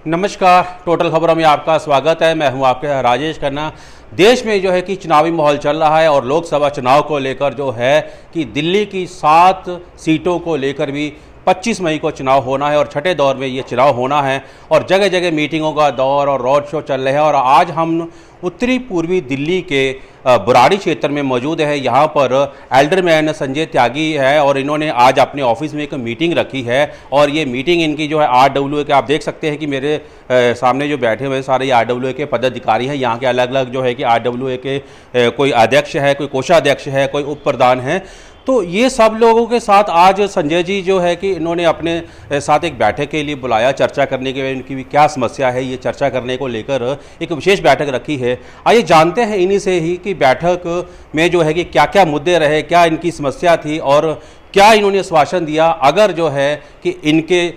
नमस्कार, टोटल खबरों में आपका स्वागत है। मैं हूं आपके राजेश खन्ना। देश में जो है कि चुनावी माहौल चल रहा है और लोकसभा चुनाव को लेकर जो है कि दिल्ली की 7 सीटों को लेकर भी 25 मई को चुनाव होना है और छठे दौर में ये चुनाव होना है और जगह जगह मीटिंगों का दौर और रोड शो चल रहे हैं। और आज हम उत्तरी पूर्वी दिल्ली के बुराड़ी क्षेत्र में मौजूद है। यहाँ पर एल्डरमैन संजय त्यागी है और इन्होंने आज अपने ऑफिस में एक मीटिंग रखी है और ये मीटिंग इनकी जो है RWA के, आप देख सकते हैं कि मेरे सामने जो बैठे हुए हैं सारे RWA के पदाधिकारी हैं। यहाँ के अलग अलग जो है कि RWA के कोई अध्यक्ष है, कोई कोषाध्यक्ष है, कोई उप प्रधान है। तो ये सब लोगों के साथ आज संजय जी जो है कि इन्होंने अपने साथ एक बैठक के लिए बुलाया, चर्चा करने के लिए इनकी भी क्या समस्या है ये चर्चा करने को लेकर एक विशेष बैठक रखी है। आइए जानते हैं इन्हीं से ही कि बैठक में जो है कि क्या क्या मुद्दे रहे, क्या इनकी समस्या थी और क्या इन्होंने आश्वासन दिया अगर जो है कि इनके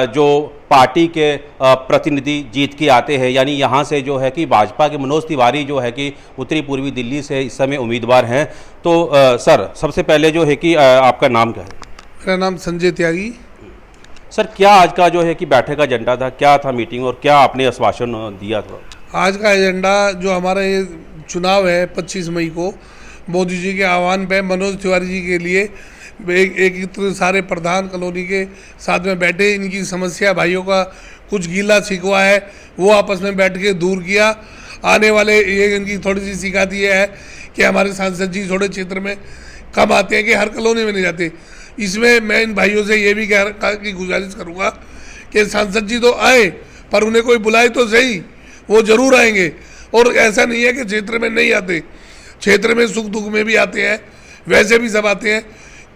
जो पार्टी के प्रतिनिधि जीत के आते हैं। यानी यहाँ से जो है कि भाजपा के मनोज तिवारी जो है कि उत्तरी पूर्वी दिल्ली से इस समय उम्मीदवार हैं। तो सर, सबसे पहले जो है कि आपका नाम क्या है? मेरा नाम संजय त्यागी। सर, क्या आज का जो है कि बैठक का एजेंडा था, क्या था मीटिंग और क्या आपने आश्वासन दिया था? आज का एजेंडा जो हमारा ये चुनाव है 25 मई को, मोदी जी के आह्वान पे मनोज तिवारी जी के लिए एक सारे प्रधान कॉलोनी के साथ में बैठे, इनकी समस्या भाइयों का कुछ गीला शिकवा है वो आपस में बैठ के दूर किया। आने वाले ये इनकी थोड़ी सी शिकायत ये है कि हमारे सांसद जी थोड़े क्षेत्र में कम आते हैं कि हर कॉलोनी में नहीं जाते। इसमें मैं इन भाइयों से ये भी की गुजारिश करूँगा कि सांसद जी तो आए पर उन्हें कोई बुलाए तो सही, वो जरूर आएंगे। और ऐसा नहीं है कि क्षेत्र में नहीं आते, क्षेत्र में सुख दुख में भी आते हैं, वैसे भी सब आते हैं।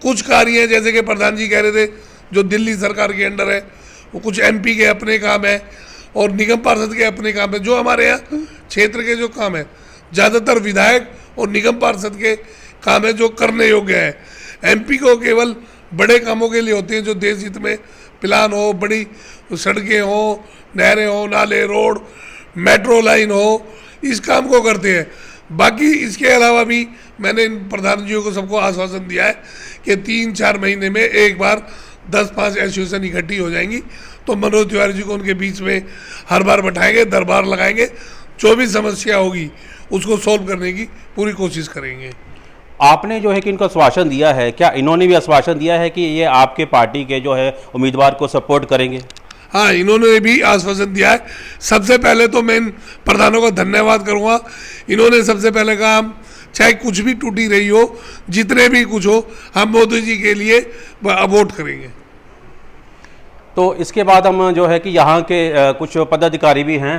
कुछ कार्य हैं जैसे कि प्रधान जी कह रहे थे जो दिल्ली सरकार के अंडर है, वो कुछ MP के अपने काम है और निगम पार्षद के अपने काम है। जो हमारे यहाँ क्षेत्र के जो काम है ज़्यादातर विधायक और निगम पार्षद के काम है जो करने योग्य है। MP को केवल बड़े कामों के लिए होते हैं जो देश हित में प्लान हो, बड़ी सड़कें हो, नहरें हो, नाले, रोड, मेट्रो लाइन हो, इस काम को करते हैं। बाकी इसके अलावा भी मैंने इन प्रधानजियों को सबको आश्वासन दिया है कि 3-4 महीने में एक बार 10-5 एसोसिएशन इकट्ठी हो जाएंगी तो मनोज तिवारी जी को उनके बीच में हर बार बैठाएंगे, दरबार लगाएंगे, जो भी समस्या होगी उसको सोल्व करने की पूरी कोशिश करेंगे। आपने जो है कि इनको आश्वासन दिया है, क्या इन्होंने भी आश्वासन दिया है कि ये आपके पार्टी के जो है उम्मीदवार को सपोर्ट करेंगे? हाँ, इन्होंने भी आश्वासन दिया है। सबसे पहले तो मैं इन प्रधानों का धन्यवाद करूँगा। इन्होंने सबसे पहले कहा हम चाहे कुछ भी टूटी रही हो, जितने भी कुछ हो, हम मोदी जी के लिए वोट करेंगे। तो इसके बाद हम जो है कि यहाँ के कुछ पदाधिकारी भी हैं।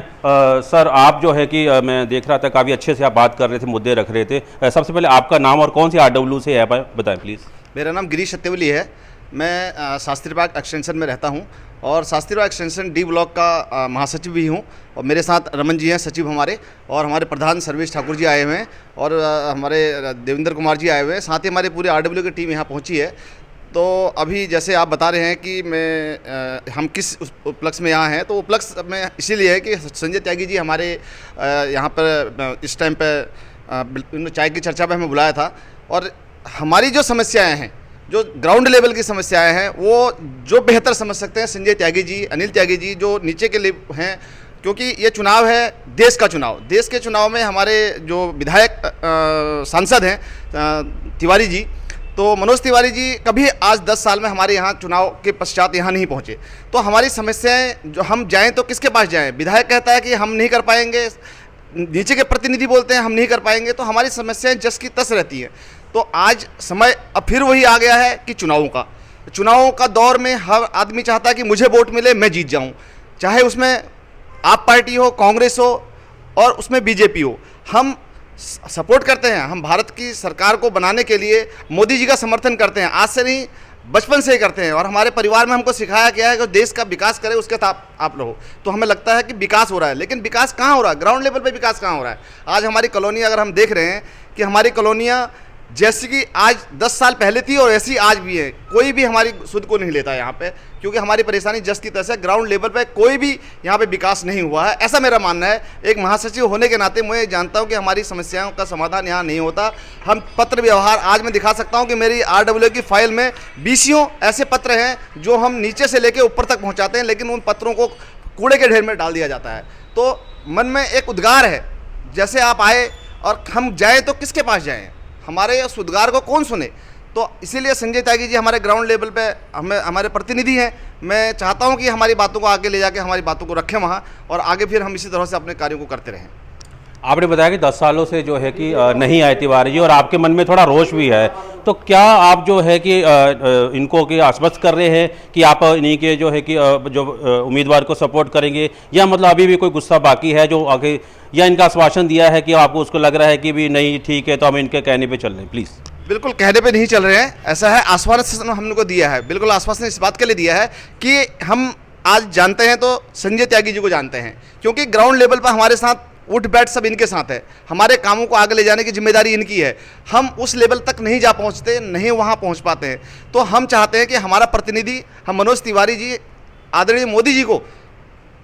सर, आप जो है कि मैं देख रहा था काफ़ी अच्छे से आप बात कर रहे थे, मुद्दे रख रहे थे। सबसे पहले आपका नाम और कौन सी RW से है बताएं प्लीज़। मेरा नाम गिरीश सत्यवली है। मैं शास्त्री बाग एक्सटेंशन में रहता हूँ और शास्त्री बाग एक्सटेंशन D ब्लॉक का महासचिव भी हूँ। और मेरे साथ रमन जी हैं सचिव हमारे, और हमारे प्रधान सर्वेश ठाकुर जी आए हुए हैं और हमारे देवेंद्र कुमार जी आए हुए हैं। साथ ही हमारी पूरे RW की टीम यहाँ पहुँची है। तो अभी जैसे आप बता रहे हैं कि हम किस उपलक्ष्य में यहाँ हैं, तो उपलक्ष्य में इसीलिए है कि संजय त्यागी जी हमारे यहाँ पर इस टाइम पर चाय की चर्चा पर हमें बुलाया था। और हमारी जो समस्याएँ हैं, जो ग्राउंड लेवल की समस्याएं हैं, वो जो बेहतर समझ सकते हैं संजय त्यागी जी, अनिल त्यागी जी, जो नीचे के लिए हैं। क्योंकि ये चुनाव है देश का चुनाव। देश के चुनाव में हमारे जो विधायक सांसद हैं तिवारी जी, तो मनोज तिवारी जी कभी आज 10 साल में हमारे यहाँ चुनाव के पश्चात यहाँ नहीं पहुँचे। तो हमारी समस्याएं जो हम जाएं तो किसके पास जाएं? विधायक कहता है कि हम नहीं कर पाएंगे, नीचे के प्रतिनिधि बोलते हैं हम नहीं कर पाएंगे। तो हमारी समस्याएं जस की तस रहती हैं। तो आज समय अब फिर वही आ गया है कि चुनावों का दौर में हर आदमी चाहता है कि मुझे वोट मिले, मैं जीत जाऊं। चाहे उसमें आप पार्टी हो, कांग्रेस हो और उसमें BJP हो, हम सपोर्ट करते हैं। हम भारत की सरकार को बनाने के लिए मोदी जी का समर्थन करते हैं। आज से नहीं, बचपन से ही करते हैं। और हमारे परिवार में हमको सिखाया गया है कि देश का विकास करे उसके साथ आप रहो। तो हमें लगता है कि विकास हो रहा है, लेकिन विकास कहाँ हो रहा है? ग्राउंड लेवल पे विकास कहाँ हो रहा है? आज हमारी कॉलोनी अगर हम देख रहे हैं कि हमारी कॉलोनियाँ जैसी कि आज 10 साल पहले थी और ऐसी आज भी है, कोई भी हमारी सुध को नहीं लेता यहाँ पे, क्योंकि हमारी परेशानी जस की तस है। ग्राउंड लेवल पे कोई भी यहाँ पे विकास नहीं हुआ है, ऐसा मेरा मानना है। एक महासचिव होने के नाते मैं जानता हूँ कि हमारी समस्याओं का समाधान यहाँ नहीं होता। हम पत्र व्यवहार, आज मैं दिखा सकता हूँ कि मेरी RWA की फाइल में 20 ऐसे पत्र हैं जो हम नीचे से लेकर ऊपर तक पहुँचाते हैं, लेकिन उन पत्रों को कूड़े के ढेर में डाल दिया जाता है। तो मन में एक उद्गार है, जैसे आप आए और हम जाएं तो किसके पास जाएं, हमारे उस उद्गार को कौन सुने। तो इसीलिए संजय त्यागी जी हमारे ग्राउंड लेवल पे हमारे प्रतिनिधि हैं। मैं चाहता हूं कि हमारी बातों को आगे ले जाके हमारी बातों को रखें वहां, और आगे फिर हम इसी तरह से अपने कार्यों को करते रहें। आपने बताया कि 10 सालों से जो है कि नहीं आए तिवारी जी, और आपके मन में थोड़ा रोष भी है, तो क्या आप जो है कि इनको कि आश्वस्त कर रहे हैं कि आप इन्हीं के जो है कि जो उम्मीदवार को सपोर्ट करेंगे, या मतलब अभी भी कोई गुस्सा बाकी है जो आगे, या इनका आश्वासन दिया है कि आपको उसको लग रहा है कि भी नहीं ठीक है तो हम इनके कहने पर चल रहे हैं? प्लीज़। बिल्कुल कहने पे नहीं चल रहे हैं, ऐसा है, आश्वासन हमने को दिया है। बिल्कुल आश्वासन इस बात के लिए दिया है कि हम आज जानते हैं तो संजय त्यागी जी को जानते हैं, क्योंकि ग्राउंड लेवल पर हमारे साथ उठ बैठ सब इनके साथ है। हमारे कामों को आगे ले जाने की जिम्मेदारी इनकी है। हम उस लेवल तक नहीं जा पहुंचते, नहीं वहां पहुंच पाते हैं। तो हम चाहते हैं कि हमारा प्रतिनिधि, हम मनोज तिवारी जी, आदरणीय मोदी जी को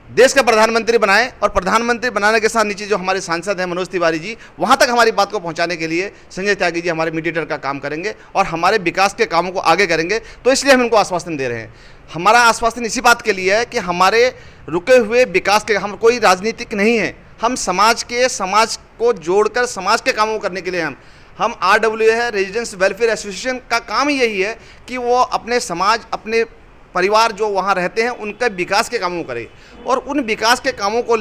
देश का प्रधानमंत्री बनाएं, और प्रधानमंत्री बनाने के साथ नीचे जो हमारे सांसद हैं मनोज तिवारी जी, वहां तक हमारी बात को पहुंचाने के लिए संजय त्यागी जी हमारे मीडिएटर का काम करेंगे और हमारे विकास के कामों को आगे करेंगे। तो इसलिए हम इनको आश्वासन दे रहे हैं। हमारा आश्वासन इसी बात के लिए है कि हमारे रुके हुए विकास के, हम कोई राजनीतिक नहीं है, हम समाज को जोड़कर समाज के कामों को करने के लिए हम RWA है, रेजिडेंस वेलफेयर एसोसिएशन का काम ही यही है कि वो अपने समाज, अपने परिवार जो वहाँ रहते हैं उनके विकास के कामों को करे, और उन विकास के कामों को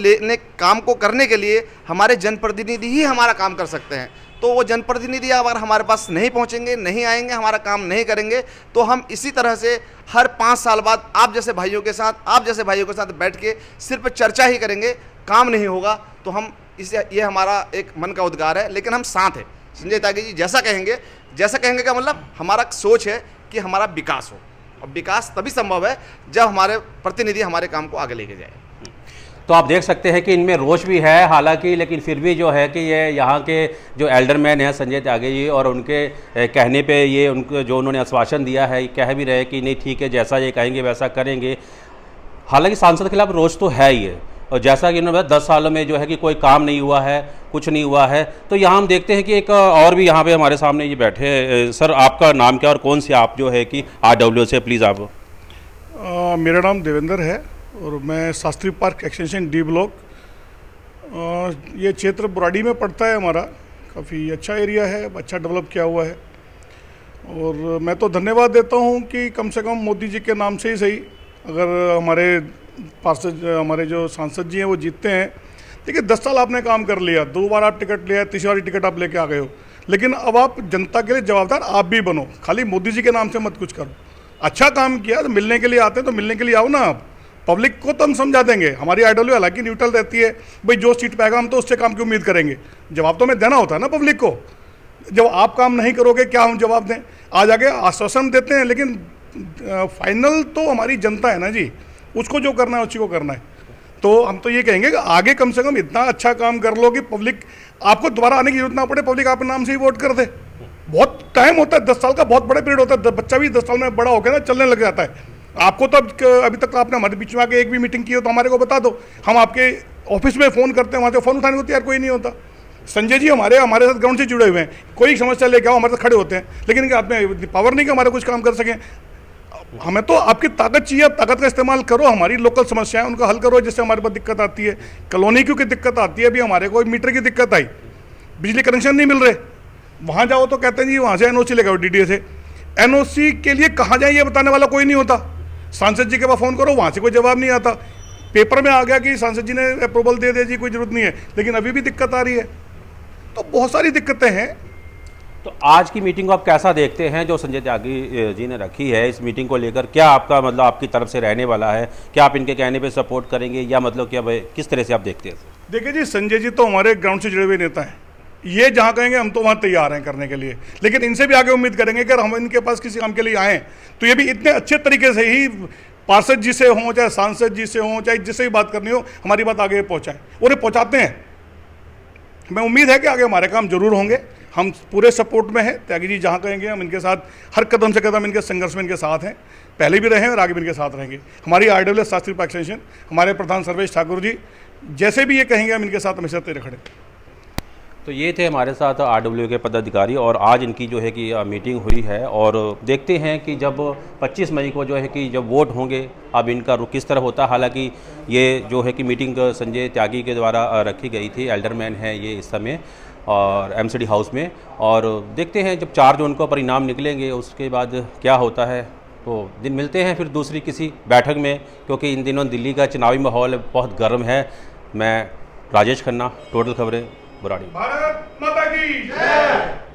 काम को करने के लिए हमारे जनप्रतिनिधि ही हमारा काम कर सकते हैं। तो वो जनप्रतिनिधि अगर हमारे पास नहीं पहुँचेंगे, नहीं आएंगे, हमारा काम नहीं करेंगे, तो हम इसी तरह से हर 5 साल बाद आप जैसे भाइयों के साथ बैठ के सिर्फ चर्चा ही करेंगे, काम नहीं होगा। तो हम ये हमारा एक मन का उद्गार है, लेकिन हम साथ हैं। संजय त्यागी जी जैसा कहेंगे का मतलब हमारा सोच है कि हमारा विकास हो, और विकास तभी संभव है जब हमारे प्रतिनिधि हमारे काम को आगे लेके जाए। तो आप देख सकते हैं कि इनमें रोष भी है हालांकि, लेकिन फिर भी जो है कि ये यहाँ के जो एल्डरमैन हैं संजय त्यागी जी, और उनके कहने पे ये उनको जो उन्होंने आश्वासन दिया है, कह भी रहे कि नहीं ठीक है, जैसा ये कहेंगे वैसा करेंगे। हालांकि सांसद के खिलाफ रोष तो है ही है, और जैसा कि उन्होंने 10 सालों में जो है कि कोई काम नहीं हुआ है, कुछ नहीं हुआ है। तो यहाँ हम देखते हैं कि एक और भी यहाँ पे हमारे सामने ये बैठे हैं। सर, आपका नाम क्या और कौन से आप जो है कि RWA से, प्लीज़ आप। मेरा नाम देवेंद्र है और मैं Shastri park extension D block, ये क्षेत्र बुराड़ी में पड़ता है हमारा। काफ़ी अच्छा एरिया है, अच्छा डेवलप किया हुआ है, और मैं तो धन्यवाद देता हूँ कि कम से कम मोदी जी के नाम से ही सही, अगर हमारे पार्षद, हमारे जो सांसद जी हैं वो जीतते हैं। देखिए 10 साल आपने काम कर लिया, 2 बार आप टिकट लिया, तीसरी बार टिकट आप लेके आ गए हो, लेकिन अब आप जनता के लिए जवाबदार आप भी बनो, खाली मोदी जी के नाम से मत कुछ करो। अच्छा काम किया तो मिलने के लिए आते हैं, तो मिलने के लिए आओ ना आप। पब्लिक को तो हम समझा देंगे, हमारी RWA हालांकि न्यूट्रल रहती है, भाई जो सीट पाएगा हम तो उससे काम की उम्मीद करेंगे। जवाब तो हमें देना होता है ना पब्लिक को। जब आप काम नहीं करोगे क्या हम जवाब दें? आज आगे आश्वासन देते हैं, लेकिन फाइनल तो हमारी जनता है ना जी, उसको जो करना है उसी को करना है। तो हम तो ये कहेंगे कि आगे कम से कम इतना अच्छा काम कर लो कि पब्लिक आपको दोबारा आने की जरूरत ना पड़े, पब्लिक आपके नाम से ही वोट कर दे। बहुत टाइम होता है, 10 साल का बहुत बड़ा पीरियड होता है। बच्चा भी 10 साल में बड़ा होकर ना चलने लग जाता है। आपको तो अभी तक आपने हमारे बीच में आके एक भी मीटिंग की हो तो हमारे को बता दो, हम आपके ऑफिस में फ़ोन करते हैं, वहाँ से फ़ोन उठाने को तैयार कोई नहीं होता। संजय जी हमारे साथ ग्राउंड से जुड़े हुए हैं, कोई समस्या लेके आओ हमारे साथ खड़े होते हैं, लेकिन इनके हाथ में पावर नहीं कि हमारे कुछ काम कर सकें। हमें तो आपकी ताकत चाहिए, आप ताकत का इस्तेमाल करो, हमारी लोकल समस्याएं उनका हल करो। जैसे हमारे पास दिक्कत आती है, कॉलोनी क्योंकि दिक्कत आती है, अभी हमारे को मीटर की दिक्कत आई, बिजली कनेक्शन नहीं मिल रहे, वहाँ जाओ तो कहते हैं जी वहाँ से NOC लेकर DDA से। NOC के लिए कहाँ जाए ये बताने वाला कोई नहीं होता। सांसद जी के पास फ़ोन करो, वहाँ से कोई जवाब नहीं आता। पेपर में आ गया कि सांसद जी ने अप्रूवल दे दिया जी, कोई ज़रूरत नहीं है, लेकिन अभी भी दिक्कत आ रही है। तो बहुत सारी दिक्कतें हैं। तो आज की मीटिंग को आप कैसा देखते हैं जो संजय त्यागी जी ने रखी है? इस मीटिंग को लेकर क्या आपका मतलब आपकी तरफ से रहने वाला है? क्या आप इनके कहने पे सपोर्ट करेंगे, या मतलब क्या भाई किस तरह से आप देखते हैं? देखिए जी, संजय जी तो हमारे ग्राउंड से जुड़े हुए नेता हैं, ये जहाँ कहेंगे हम तो वहाँ तैयार हैं करने के लिए, लेकिन इनसे भी आगे उम्मीद करेंगे कि अगर हम इनके पास किसी काम के लिए आएँ तो ये भी इतने अच्छे तरीके से ही पार्षद जी से हों, चाहे सांसद जी से हों, चाहे जिससे भी बात करनी हो, हमारी बात आगे पहुँचाएँ, और ये पहुँचाते हैं। मैं उम्मीद है कि आगे हमारे काम जरूर होंगे, हम पूरे सपोर्ट में हैं। त्यागी जी जहाँ कहेंगे हम इनके साथ हर कदम से कदम इनके संघर्ष में इनके साथ हैं, पहले भी रहे हैं और आगे भी इनके साथ रहेंगे। हमारी RWA शास्त्री पार्क एक्सटेंशन, हमारे प्रधान सर्वेश ठाकुर जी जैसे भी ये कहेंगे हम इनके साथ हमेशा तेरे खड़े। तो ये थे हमारे साथ आरडब्ल्यू के पदाधिकारी और आज इनकी जो है कि मीटिंग हुई है और देखते हैं कि जब 25 मई को जो है कि जब वोट होंगे अब इनका रुख किस तरह होता है। हालांकि ये जो है कि मीटिंग संजय त्यागी के द्वारा रखी गई थी, एल्डरमैन है ये इस समय और एमसीडी हाउस में, और देखते हैं जब 4 जून को परिणाम निकलेंगे उसके बाद क्या होता है। तो दिन मिलते हैं फिर दूसरी किसी बैठक में, क्योंकि इन दिनों दिल्ली का चुनावी माहौल बहुत गर्म है। मैं राजेश खन्ना, टोटल खबरें, बुराड़ी। भारत माता की जय।